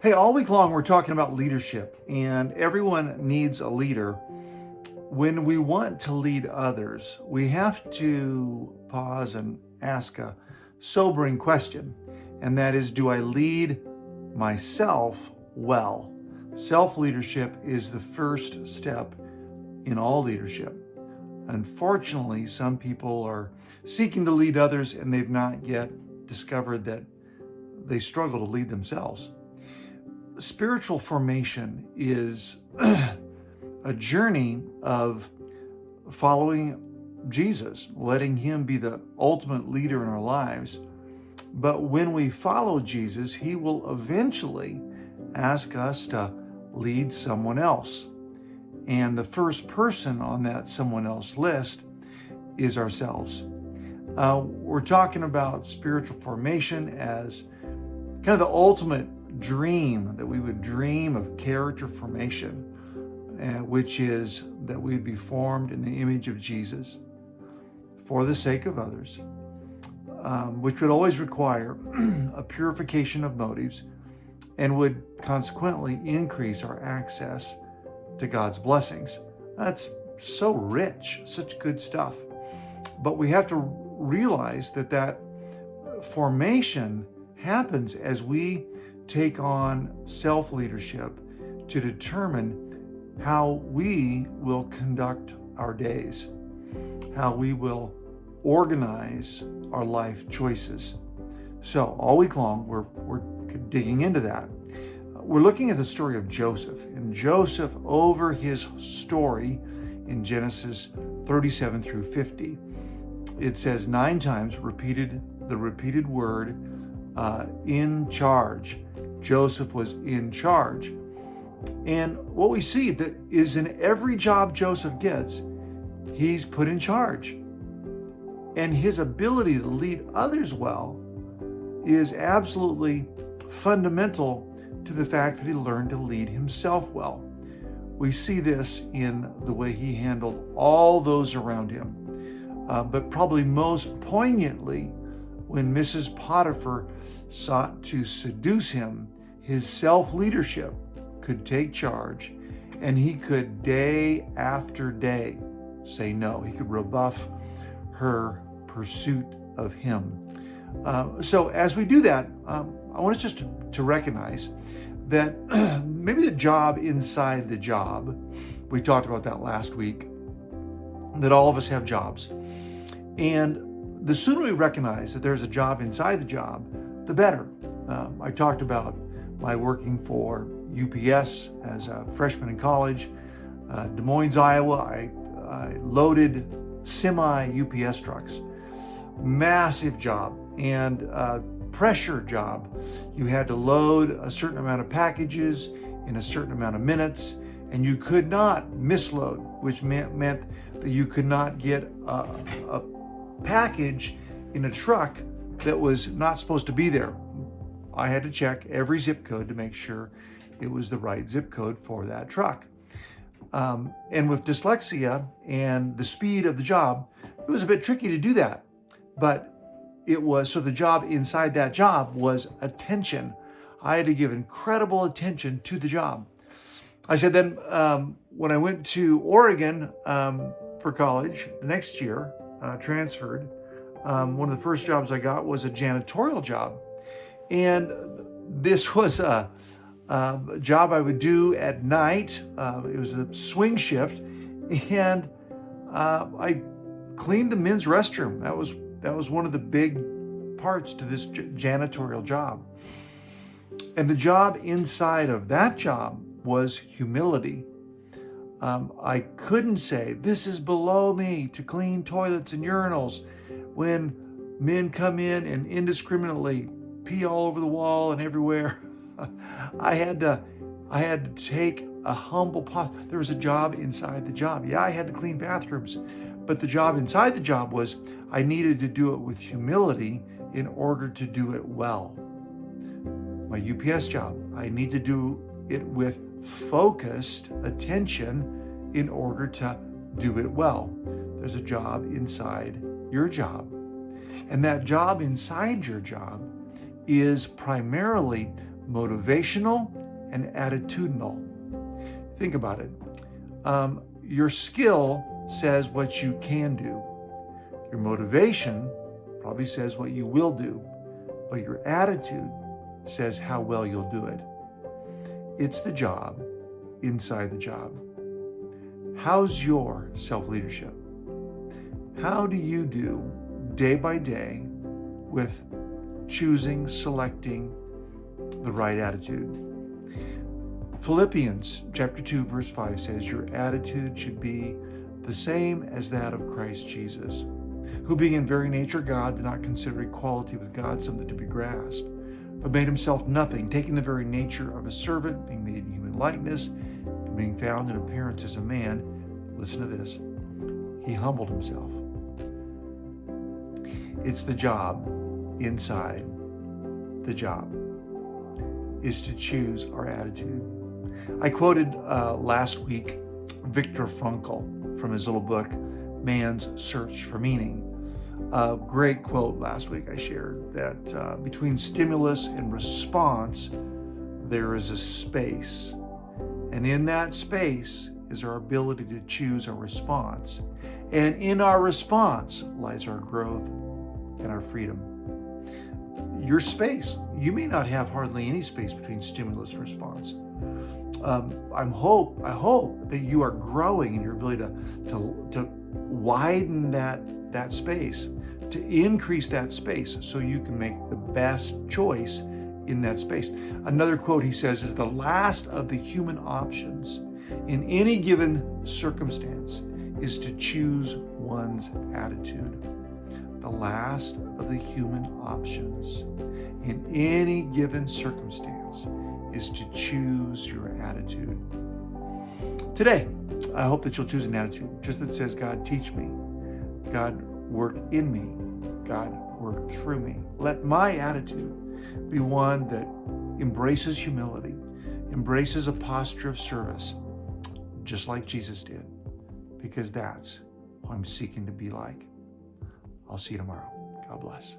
Hey, all week long we're talking about leadership, and everyone needs a leader. When we want to lead others, we have to pause and ask a sobering question, and that is, do I lead myself well? Self-leadership is the first step in all leadership. Unfortunately, some people are seeking to lead others and they've not yet discovered that they struggle to lead themselves. Spiritual formation is a journey of following Jesus, letting him be the ultimate leader in our lives. But when we follow Jesus, he will eventually ask us to lead someone else. And the first person on that someone else list is ourselves. We're talking about spiritual formation as kind of the ultimate dream, that we would dream of character formation, which is that we'd be formed in the image of Jesus for the sake of others, which would always require a purification of motives and would consequently increase our access to God's blessings. That's so rich, such good stuff. But we have to realize that formation happens as we take on self-leadership to determine how we will conduct our days, how we will organize our life choices. So all week long, we're digging into that. We're looking at the story of Joseph, and Joseph, over his story in Genesis 37 through 50, it says 9 times the repeated word in charge. Joseph was in charge. And what we see that is in every job Joseph gets, he's put in charge. And his ability to lead others well is absolutely fundamental to the fact that he learned to lead himself well. We see this in the way he handled all those around him. But probably most poignantly, when Mrs. Potiphar sought to seduce him, his self-leadership could take charge, and he could day after day say no. He could rebuff her pursuit of him. So as we do that, I want us just to recognize that maybe the job inside the job, we talked about that last week, that all of us have jobs. And the sooner we recognize that there's a job inside the job, the better. I talked about my working for UPS as a freshman in college, Des Moines, Iowa. I loaded semi-UPS trucks. Massive job and pressure job. You had to load a certain amount of packages in a certain amount of minutes, and you could not misload, which meant that you could not get a package in a truck that was not supposed to be there. I had to check every zip code to make sure it was the right zip code for that truck. And with dyslexia and the speed of the job, it was a bit tricky to do that. But so the job inside that job was attention. I had to give incredible attention to the job. I said then, when I went to Oregon for college the next year, transferred, one of the first jobs I got was a janitorial job. And this was a job I would do at night. It was a swing shift, and I cleaned the men's restroom. That was one of the big parts to this janitorial job. And the job inside of that job was humility. I couldn't say, this is below me to clean toilets and urinals when men come in and indiscriminately pee all over the wall and everywhere. I had to take a humble posture. There was a job inside the job. Yeah, I had to clean bathrooms, but the job inside the job was I needed to do it with humility in order to do it well. My UPS job, I need to do it with focused attention in order to do it well. There's a job inside your job. And that job inside your job is primarily motivational and attitudinal. Think about it. Your skill says what you can do. Your motivation probably says what you will do, but your attitude says how well you'll do it. It's the job inside the job. How's your self-leadership? How do you do day by day with choosing, selecting the right attitude? Philippians chapter 2, verse 5 says, your attitude should be the same as that of Christ Jesus, who being in very nature God, did not consider equality with God something to be grasped, but made himself nothing, taking the very nature of a servant, being made in human likeness, and being found in appearance as a man. Listen to this. He humbled himself. It's the job inside the job, is to choose our attitude. I quoted last week Viktor Frankl from his little book, Man's Search for Meaning. A great quote last week I shared that between stimulus and response, there is a space. And in that space is our ability to choose our response. And in our response lies our growth and our freedom. Your space, you may not have hardly any space between stimulus and response. I hope that you are growing in your ability to widen that space, to increase that space so you can make the best choice in that space. Another quote he says is, the last of the human options in any given circumstance is to choose one's attitude. The last of the human options in any given circumstance is to choose your attitude. Today, I hope that you'll choose an attitude just that says, God, teach me. God, work in me. God, work through me. Let my attitude be one that embraces humility, embraces a posture of service, just like Jesus did, because that's who I'm seeking to be like. I'll see you tomorrow. God bless.